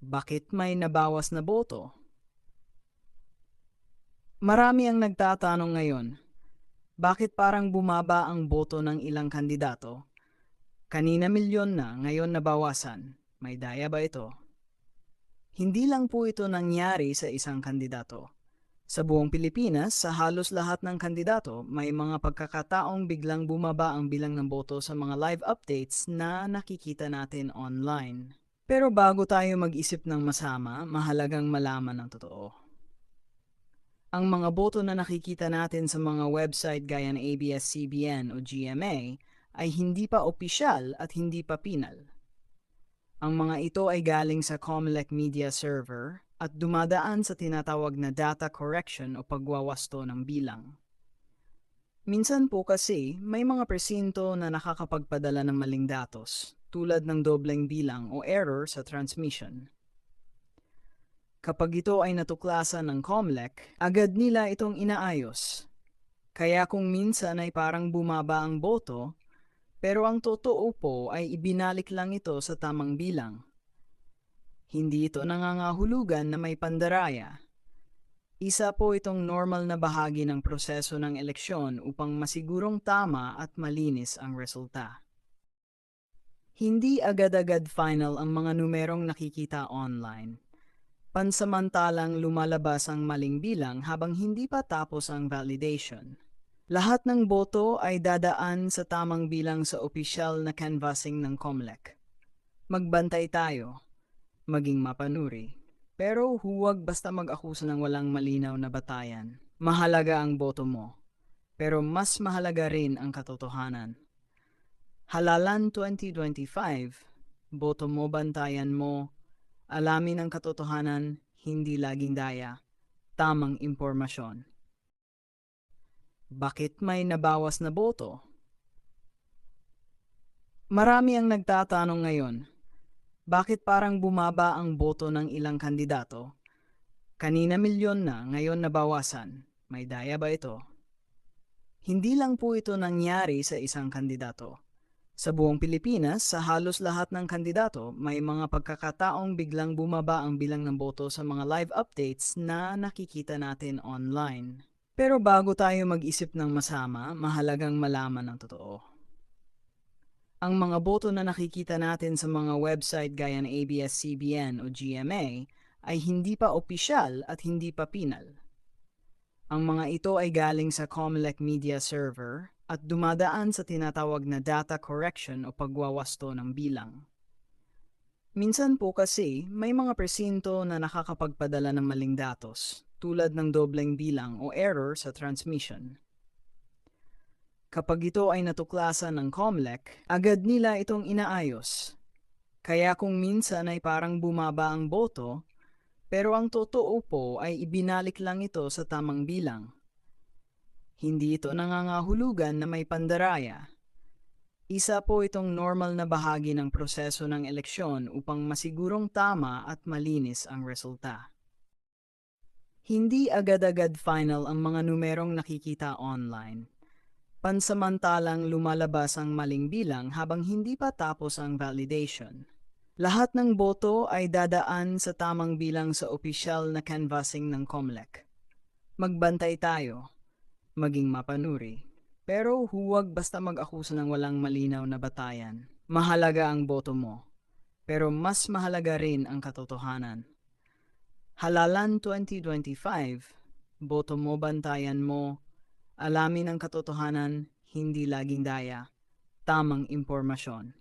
Bakit may nabawas na boto? Marami ang nagtatanong ngayon, bakit parang bumaba ang boto ng ilang kandidato? Kanina milyon na, ngayon nabawasan. May daya ba ito? Hindi lang po ito nangyari sa isang kandidato. Sa buong Pilipinas, sa halos lahat ng kandidato, may mga pagkakataong biglang bumaba ang bilang ng boto sa mga live updates na nakikita natin online. Pero bago tayo mag-isip ng masama, mahalagang malaman ang totoo. Ang mga boto na nakikita natin sa mga website gaya ng ABS-CBN o GMA ay hindi pa opisyal at hindi pa pinal. Ang mga ito ay galing sa COMELEC media server at dumadaan sa tinatawag na data correction o pagwawasto ng bilang. Minsan po kasi may mga presinto na nakakapagpadala ng maling datos tulad ng dobleng bilang o error sa transmission. Kapag ito ay natuklasan ng COMELEC, agad nila itong inaayos. Kaya kung minsan ay parang bumaba ang boto, pero ang totoo po ay ibinalik lang ito sa tamang bilang. Hindi ito nangangahulugan na may pandaraya. Isa po itong normal na bahagi ng proseso ng eleksyon upang masigurong tama at malinis ang resulta. Hindi agad-agad final ang mga numerong nakikita online. Pansamantalang lumalabas ang maling bilang habang hindi pa tapos ang validation. Lahat ng boto ay dadaan sa tamang bilang sa opisyal na canvassing ng COMELEC. Magbantay tayo, maging mapanuri. Pero huwag basta mag-akusa ng walang malinaw na batayan. Mahalaga ang boto mo, pero mas mahalaga rin ang katotohanan. Halalan 2025, boto mo, bantayan mo, alamin ang katotohanan, hindi laging daya, tamang impormasyon. Bakit may nabawas na boto? Marami ang nagtatanong ngayon, bakit parang bumaba ang boto ng ilang kandidato? Kanina milyon na, ngayon nabawasan. May daya ba ito? Hindi lang po ito nangyari sa isang kandidato. Sa buong Pilipinas, sa halos lahat ng kandidato, may mga pagkakataong biglang bumaba ang bilang ng boto sa mga live updates na nakikita natin online. Pero bago tayo mag-isip ng masama, mahalagang malaman ang totoo. Ang mga boto na nakikita natin sa mga website gaya ng ABS-CBN o GMA ay hindi pa opisyal at hindi pa pinal. Ang mga ito ay galing sa COMELEC media server at dumadaan sa tinatawag na data correction o pagwawasto ng bilang. Minsan po kasi may mga presinto na nakakapagpadala ng maling datos tulad ng dobleng bilang o error sa transmission. Kapag ito ay natuklasan ng COMELEC, agad nila itong inaayos. Kaya kung minsan ay parang bumaba ang boto, pero ang totoo po ay ibinalik lang ito sa tamang bilang. Hindi ito nangangahulugan na may pandaraya. Isa po itong normal na bahagi ng proseso ng eleksyon upang masigurong tama at malinis ang resulta. Hindi agad-agad final ang mga numerong nakikita online. Pansamantalang lumalabas ang maling bilang habang hindi pa tapos ang validation. Lahat ng boto ay dadaan sa tamang bilang sa opisyal na canvassing ng COMELEC. Magbantay tayo, maging mapanuri. Pero huwag basta mag-akusa ng walang malinaw na batayan. Mahalaga ang boto mo, pero mas mahalaga rin ang katotohanan. Halalan 2025, boto mo, bantayan mo, alamin ang katotohanan, hindi laging daya, tamang impormasyon.